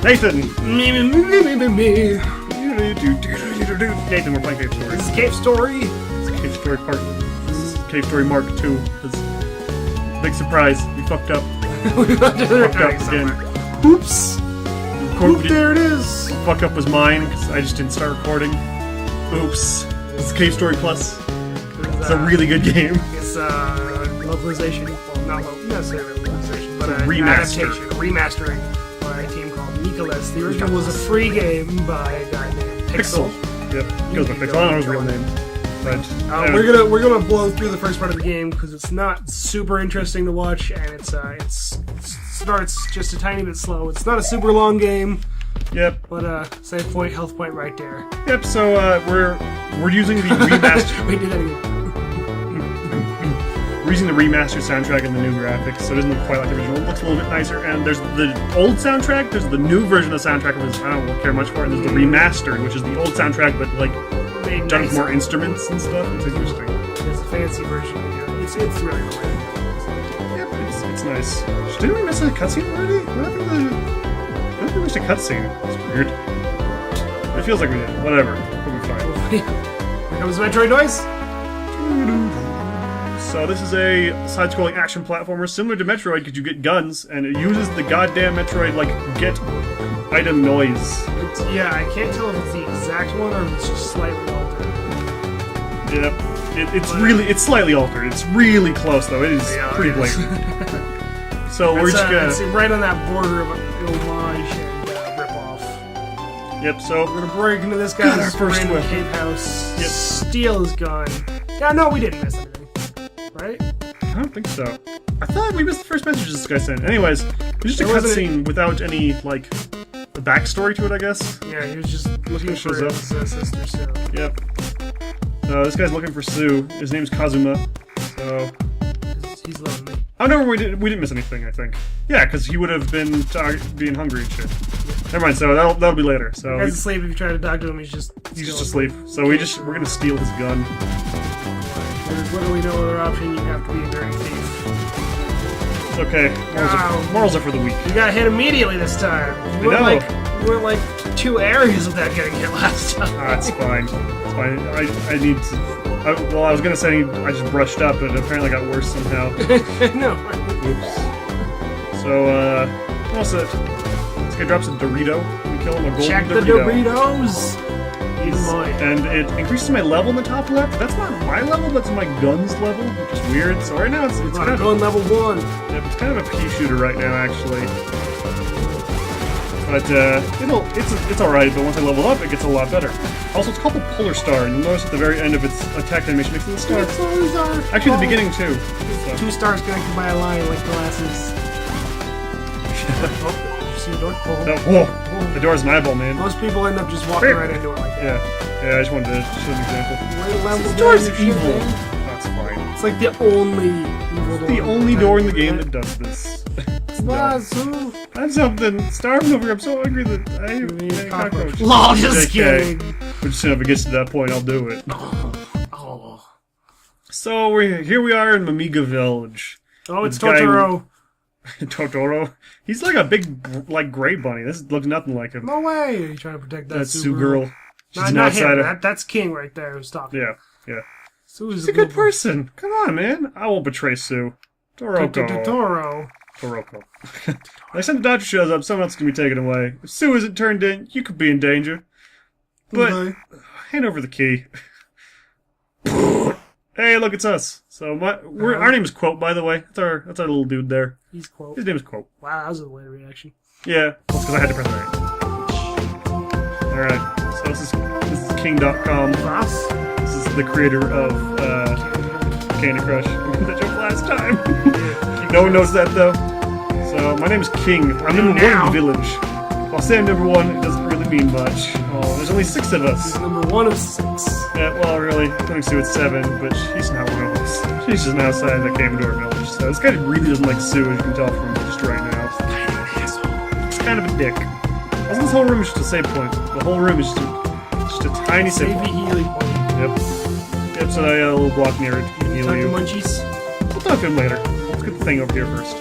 Nathan! Me. Nathan, we're playing Cave Story. This is Cave Story. It's Cave Story Part. This is Cave Story Mark 2. Big surprise, we fucked up. Fucked up again. Oops. Oop, there it is. Fuck up was mine because I just didn't start recording. Oops. It's Cave Story Plus. It's a really good game. It's localization. Well, not necessarily localization, but an remaster. adaptation, a remastering by a team called Nicholas. The original was a free game by a guy named Pixel. Yep, goes by Pixel. I don't know his real name. But we're gonna blow through the first part of the game because it's not super interesting to watch, and it starts just a tiny bit slow. It's not a super long game. Yep. But save point, health point right there. Yep. So we're using the remastered. Wait, do that again. We're using the remastered soundtrack and the new graphics, so it doesn't look quite like the original. It looks a little bit nicer. And there's the old soundtrack. There's the new version of the soundtrack, which I don't care much for. And there's the remastered, which is the old soundtrack, but like done with more instruments and stuff. It's interesting. It's a fancy version. It's really cool. Yep, it's nice. Didn't we miss a cutscene already? What happened to I don't think we missed a cutscene. It's weird. It feels like we did. Whatever. We'll be fine. Here comes the Metroid noise. So this is a side-scrolling action platformer similar to Metroid because you get guns, and it uses the goddamn Metroid, like, get item noise. Yeah, I can't tell if it's the exact one or if it's just slightly altered. Yep. It's slightly altered. It's really close, though. It is pretty blatant. So we're just gonna... It's right on that border of homage and rip-off. Yep, so... We're gonna break into this guy's random cave house, steal his gun. Yeah, no, we didn't miss anything. Right? I don't think so. I thought we missed the first message this guy sent. Anyways, it's just a cutscene without any, like, a backstory to it, I guess. Yeah, he was just looking for his sister Sue. Yep. So this guy's looking for Sue. His name's Kazuma. So he's lonely. Oh no, we didn't miss anything. I think. Yeah, because he would have been being hungry and shit. Never mind. So that'll be later. So he's asleep. If you try to talk to him, he's just asleep. So we're gonna steal his gun. There's literally no other option. You have to be a dirty thief. It's okay. Morals are for the weak. You got hit immediately this time. We went like 2 areas without getting hit last time. It's fine. It's fine. I need to... well, I was gonna say I just brushed up, but it apparently got worse somehow. No. Oops. So, what's it? This guy drops a Dorito. We kill him a golden Check the Dorito. Doritos! And it increases my level in the top left. That's not my level, that's my gun's level, which is weird. So right now it's kind of gun level 1. Yeah, it's kind of a pea shooter right now, actually. But it's alright. But once I level up, it gets a lot better. Also, it's called the Polar Star, and you'll notice at the very end of its attack animation, it makes it a star. Actually, the beginning too. So. 2 stars connected by a line like glasses. See the door? Whoa! The door's an eyeball, man. Most people end up just walking right into it like that. Yeah. I just wanted to show an example. This door's evil. That's fine. It's like the only evil door. The only door in the game that does this. Wazoo! I'm something starving over here. I'm so angry that I hate cockroaches. Lol, just kidding. But as soon as it gets to that point, I'll do it. Oh. So here we are in Mamiga Village. Oh, it's Totoro. Totoro? He's like a big, like, gray bunny. This looks nothing like him. No way! Are you trying to protect that Sue girl? She's not him. That's King right there who's talking. Yeah. She's a good person. Come on, man. I won't betray Sue. Toroko. Next time the doctor shows up, someone else is going to be taken away. If Sue isn't turned in, you could be in danger. But, hand over the key. Hey, look, it's us. So our name is Quote, by the way. That's our little dude there. He's Quote. His name is Quote. Wow, that was a weird reaction. Yeah, that's because I had to press that. Alright, so this is King.com. This is the creator of Candy Crush. I made that joke last time. No one knows that, though. So, my name is King. I'm number 1 in the village. While saying number 1, it doesn't really mean much. Oh, there's only 6 of us. He's number 1 of 6. Yeah, well, really, including Sue, it's 7, but she's not one of us. She's just an outside that came into our village. So this guy really doesn't like Sue, as you can tell from just right now. He's kind of an asshole. He's kind of a dick. Also, this whole room is just a save point. The whole room is just a tiny save point. Healing point. Yep, so I got a little block near it. Heal you. Munchies. We'll talk to him later. Let's get the thing over here first.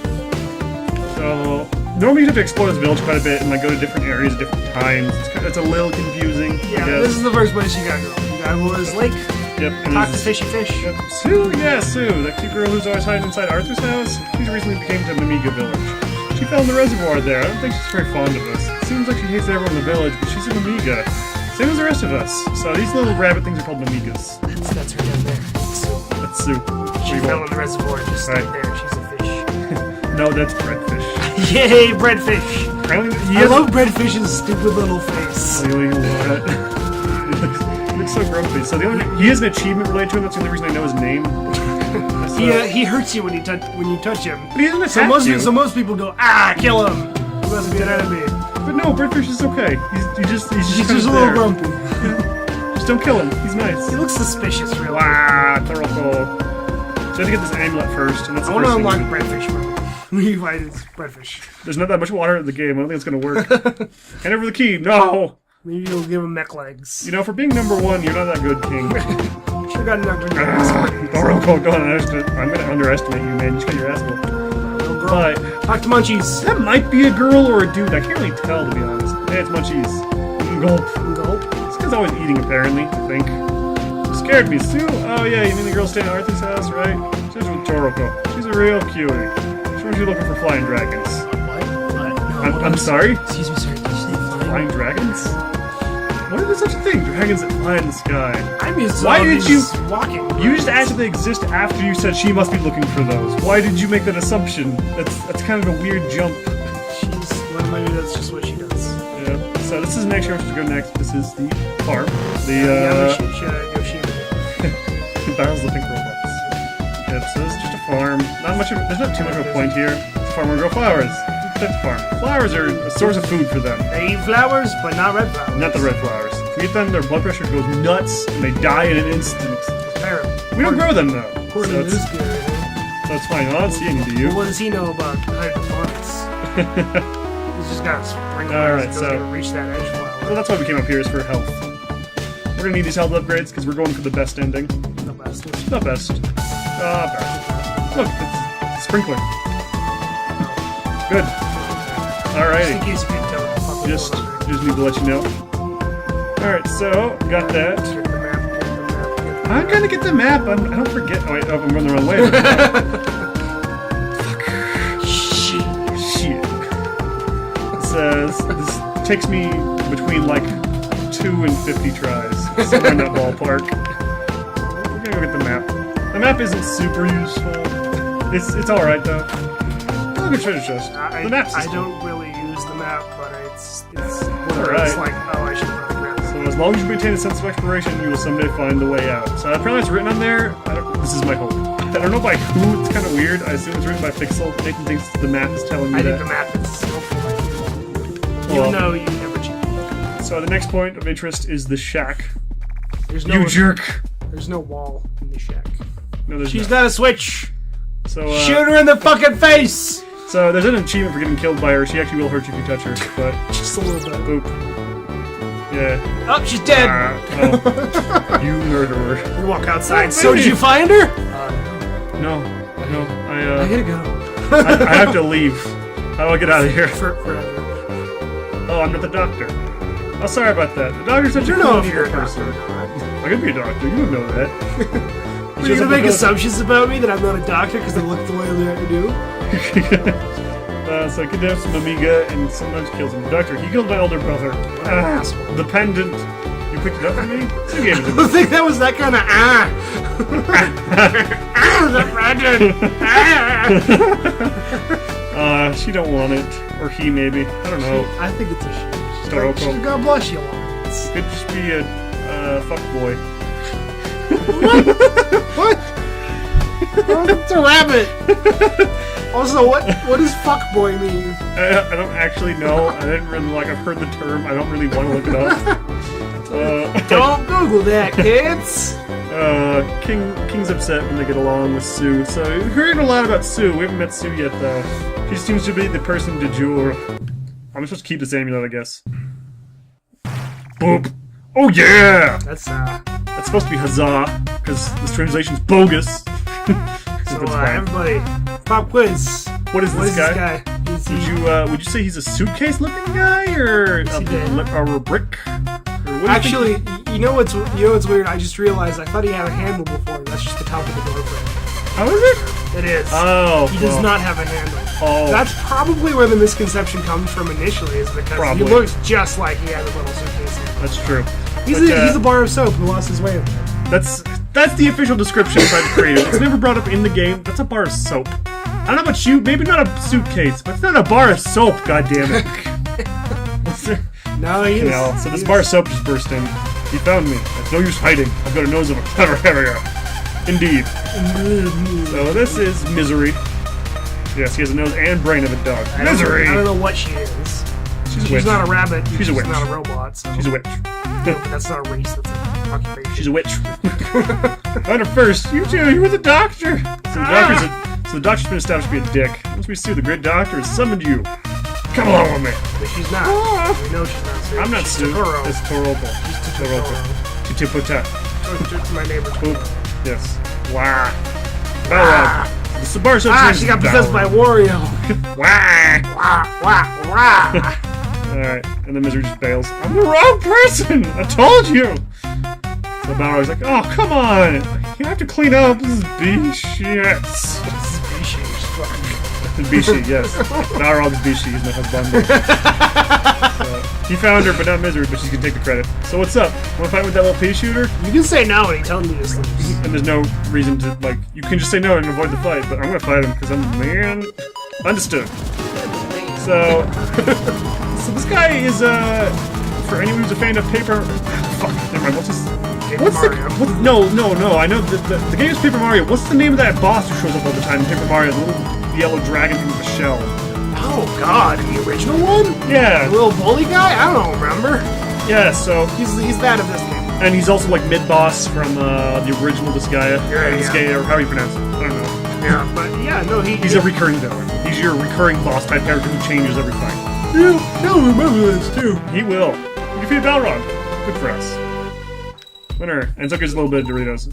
So, Normally you have to explore this village quite a bit and like go to different areas at different times. It's a little confusing. Yeah, this is the first place you gotta go. You gotta go to this lake. Yep. And Talk to fishy fish. Yep. Sue, yeah, Sue, that cute girl who's always hiding inside Arthur's house. She's recently became to Mimiga village. She fell in the reservoir there. I don't think she's very fond of us. It seems like she hates everyone in the village, but she's a Mimiga. Same as the rest of us. So these little rabbit things are called Mimigas. That's her down there. That's Sue. She fell in the reservoir and just stayed there. She's a fish. No, that's breadfish. Yay, breadfish! I love breadfish's stupid little face. He looks so grumpy. So he has an achievement related to him. That's the only reason I know his name. He hurts you when you touch him. But he doesn't attack you. So most people go, kill him. He must be an enemy. But no, breadfish is okay. He's just a little grumpy. Just don't kill him. He's nice. He looks suspicious, really. Wow, terrible. So I have to get this amulet first, and that's I want to unlock breadfish mode. We fight his breadfish. There's not that much water in the game. I don't think it's going to work. Hand over the key. No! Maybe you'll give him mech legs. You know, for being number 1, you're not that good, King. Should've gotten knocked on your ass. Go on. I'm going to underestimate you, man. You just got your ass whooped. Little girl. But talk to Munchies. That might be a girl or a dude. I can't really tell, to be honest. Hey, it's Munchies. Gulp. This guy's always eating, apparently, I think. Scared me, Sue. Oh, yeah, you mean the girl staying at Arthur's house, right? She's with Toroko. She's a real cutie. She's looking for flying dragons. What? No, I'm sorry? Excuse me, sir. Did you say Flying dragons? What is such a thing? Dragons that fly in the sky. I'm used to Why did you walking? You just asked if they exist after you said she must be looking for those. Why did you make that assumption? That's kind of a weird jump. Well, maybe that's just what she does. Yeah. So this is next. You're supposed to go next. This is the farm. The barrels the pink robots. Yep, so this is just a farm. There's not too much of a point here. It's a farm where we grow flowers. That's a farm. Flowers are a source of food for them. They eat flowers, but not red flowers. Not the red flowers. If we eat them, their blood pressure goes nuts, and they die in an instant. We don't grow them, though. According to this guy. So it's fine. I don't see any, do you? What does he know about hydroponics? He's just got sprinklers. Alright, so reach that edge flower. So that's why we came up here, is for health. We're gonna need these health upgrades, because we're going for the best ending. The best. Not best. Best. Look, it's a sprinkler. Good. Alrighty. Just in case you can't tell. Just need to let you know. Alright, so, got that. Get the map. I'm gonna get the map. I don't forget. Oh, wait, I'm running the wrong way. Fuck. Shit. It says, this takes me between like 2 and 50 tries. Somewhere in that ballpark. We're gonna go get the map. The map isn't super useful. It's alright though. Look at treasure chest. The map system. I don't really use the map, but it's alright. It's like, I should probably grab it. So as long as you maintain a sense of exploration, you will someday find the way out. So apparently it's written on there. This is my hope. I don't know by who. It's kind of weird. I assume it's written by Pixel. Nathan thinks the map is telling me that. I think the map is helpful. Even though you never cheat. So the next point of interest is the shack. There's no jerk. There's no wall in the shack. No, there's She's not a switch. So shoot her in the fucking face. So there's an achievement for getting killed by her. She actually will hurt you if you touch her, but just a little bit. Boop. Yeah. Oh, she's dead. Oh. You murderer. You walk outside. So did you find her? No. I gotta go. I have to leave. How do I get out of here? Forever. Oh, I'm not the doctor. Oh, sorry about that. The doctor's such a cool person. I could be a doctor. You don't know that. Are you gonna make assumptions about me that I'm not a doctor because I look the way I do? So I kidnaps some Amiga and sometimes kills him. Doctor, he killed my older brother. The pendant. You picked it up for me? So you gave it to me. I think that was that kind of the she don't want it. Or he, maybe. I don't know. I think it's a she. Toroko. God bless you, Lawrence. Could just be a fuck boy. What? Oh, it's a rabbit. Also, what does fuckboy mean? I don't actually know. I didn't really I've heard the term. I don't really want to look it up. Don't Google that, kids. King's upset when they get along with Sue. So we've heard a lot about Sue. We haven't met Sue yet, though. She seems to be the person du jour. I'm supposed to keep this amulet, I guess. Boop. Oh yeah! That's supposed to be huzzah, because this translation's bogus. So everybody, pop quiz. What is this guy? Would you say he's a suitcase-looking guy or a brick? Actually, you know what's weird? I just realized I thought he had a handle before. That's just the top of the door frame. Oh, is it? It is. Oh, he does not have a handle. Oh, that's probably where the misconception comes from initially, is because he looks just like he has a little suitcase. That's true. He's a bar of soap who lost his way. That's the official description by the creator. It's never brought up in the game. That's a bar of soap. I don't know about you, maybe not a suitcase, but it's not a bar of soap, goddammit. No, he is. So this bar of soap just burst in. He found me. There's no use hiding. I've got a nose of a clever area. Indeed. So this is Misery. Yes, he has a nose and brain of a dog. Misery! I don't know what she is. She's not a rabbit. She's a witch. She's not a robot. So. She's a witch. No, but that's not a race. That's an occupation. She's a witch. On her first, you two, you were the doctor. So the doctor's been established to be a dick. Once we see the great doctor has summoned you. Come along with me. But she's not. We know she's not. I'm not Sue. It's Torobo. She's Torobo. Titipota. My neighbor's Poop. Yes. Wah. Balrog. The bar soap she got possessed by Wario. Wah. Wah, wah, wah. Alright, and the Misery just bails. I'm the wrong person! I told you! So Balrog's like, oh, come on! You have to clean up. This is B-shit. Bishi, yes. Balrog's Bishi. He's my husband. So, he found her, but not Misery, but she's gonna take the credit. So what's up? Wanna fight with that little pea shooter? You can say no and he tells me this. And there's no reason to, like, you can just say no and avoid the fight, but I'm gonna fight him because I'm the man. Understood. So, so this guy is, for anyone who's a fan of Paper... Fuck, never mind, what's his... No, I know the game is Paper Mario. What's the name of that boss who shows up all the time in Paper Mario? The little yellow dragon thing with a shell. Oh god, the original one? Yeah. The little bully guy? I don't remember. Yeah, so... He's that of this game. And he's also like mid-boss from the original Disgaea. Yeah. Disgaea, or how do you pronounce it? I don't know. Yeah, but yeah, no, he's a recurring villain. He's your recurring boss type character who changes every fight. Yeah, he'll remember this too. He will. We defeated Balrog. Good for us. Winner. And took us a little bit of Doritos.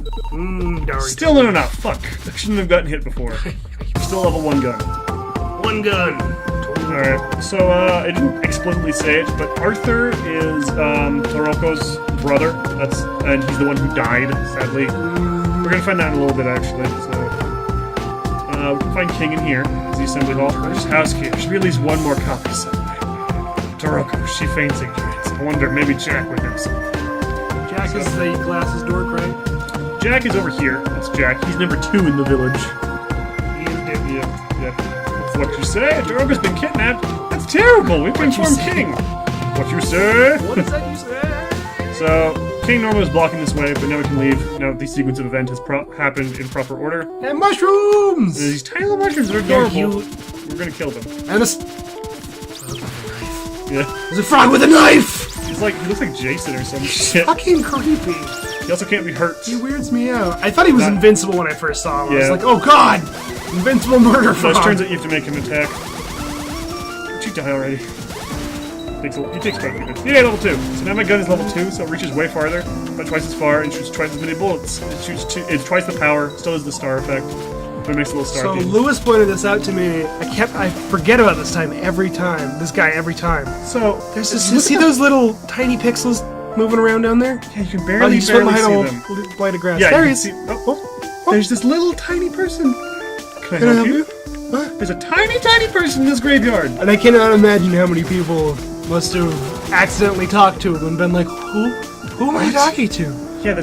Still not enough. Fuck. I shouldn't have gotten hit before. Still level 1 gun. One gun. Alright, so I didn't explicitly say it, but Arthur is Toroko's brother. And he's the one who died, sadly. We're gonna find that in a little bit, actually. So we can find King in here. It's the assembly hall. There's housekeeper. There should be at least one more copy somewhere. Toroko, she faints ignorance. I wonder, maybe Jack would know something. Jack is the glasses dork, right? Jack is over here. That's Jack. He's number 2 in the village. He is different. Yeah. That's what you say. Toroko's been kidnapped. That's terrible. We've informed King. What you say? What is that you say? So, King normally was blocking this way, but now we can leave. Now that the sequence of event has happened in proper order. And mushrooms! There's these tiny little mushrooms that are adorable. We're gonna kill them. And a yeah. There's a frog with a knife! He looks like Jason or some shit. Fucking creepy. He also can't be hurt. He weirds me out. I thought he was invincible when I first saw him. Yeah. I was like, oh god! Invincible murder frog! So it turns out you have to make him attack. Did you die already? He takes quite a few minutes. Yeah, level 2. So now my gun is level 2, so it reaches way farther, about twice as far, and shoots twice as many bullets. It's twice the power, still has the star effect, but it makes a little star. So Lewis pointed this out to me. I forget about this every time. This guy every time. So there's this. You see those little tiny pixels moving around down there? Yeah, you can barely see them. Blade of grass. Yeah, there he is. There's this little tiny person. Can I help you? What? There's a tiny person in this graveyard. And I cannot imagine how many people must have accidentally talked to him and been like, who am I talking to? Yeah,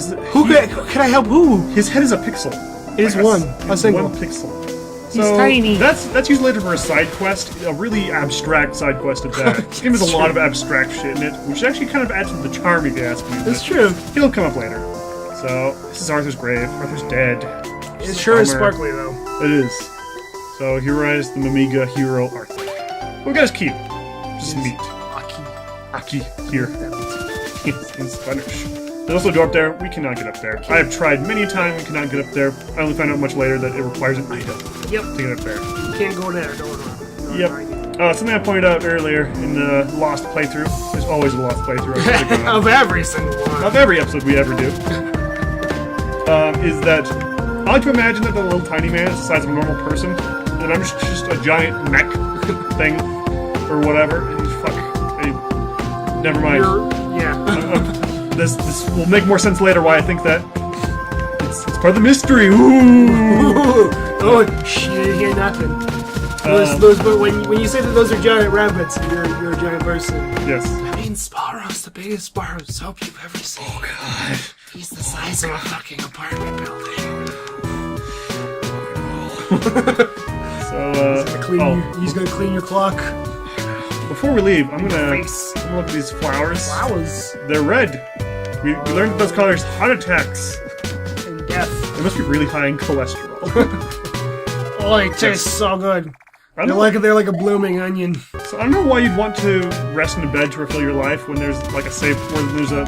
can I help who? His head is a pixel. It is a single. One pixel. He's tiny. That's usually later for a side quest, a really abstract side quest at that. This game has a lot of abstract shit in it, which actually kind of adds to the charm if you ask me. That's true. He'll come up later. So, this is Arthur's grave. Arthur's dead. It sure is sparkly, though. It is. So, here rises the Mamiga hero Arthur. We got his key. Just neat. Aki here. In Spanish. There's also a door up there. We cannot get up there. I have tried many a time. We cannot get up there. I only found out much later that it requires an item. Yep. To get up there. You can't go there. Don't Yep. Something I pointed out earlier in the Lost playthrough. There's always a Lost playthrough. Of every single one. Of every episode we ever do. Is that I like to imagine that the little tiny man is the size of a normal person, and I'm just a giant mech thing, or whatever. And fuck, never mind. This will make more sense later. Why I think that it's part of the mystery. Ooh. Oh, shit! You hear nothing. When you say that those are giant rabbits, you're a giant person. Yes. I mean, Sparrow's the biggest sparrow soap you've ever seen. Oh god. He's the size of a fucking apartment building. So, he's gonna clean your clock. Before we leave, I'm gonna look at these flowers. Flowers. They're red. We learned that those colors heart attacks And death. They must be really high in cholesterol. Oh, they taste so good. They're like a blooming onion. So I don't know why you'd want to rest in a bed to refill your life when there's like a save there's a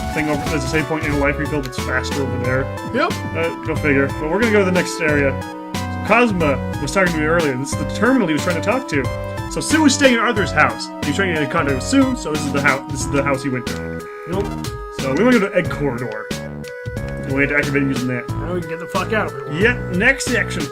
save point in your life refill that's faster over there. Yep. Go figure. But we're gonna go to the next area. So Cosma was talking to me earlier. This is the terminal he was trying to talk to. So Sue was staying at Arthur's house. He was trying to get in contact with Sue. So this is the house. This is the house he went to. Nope. So we want to go to Egg Corridor. And we had to activate using that. Now we can get the fuck out of here. Yeah. Next section.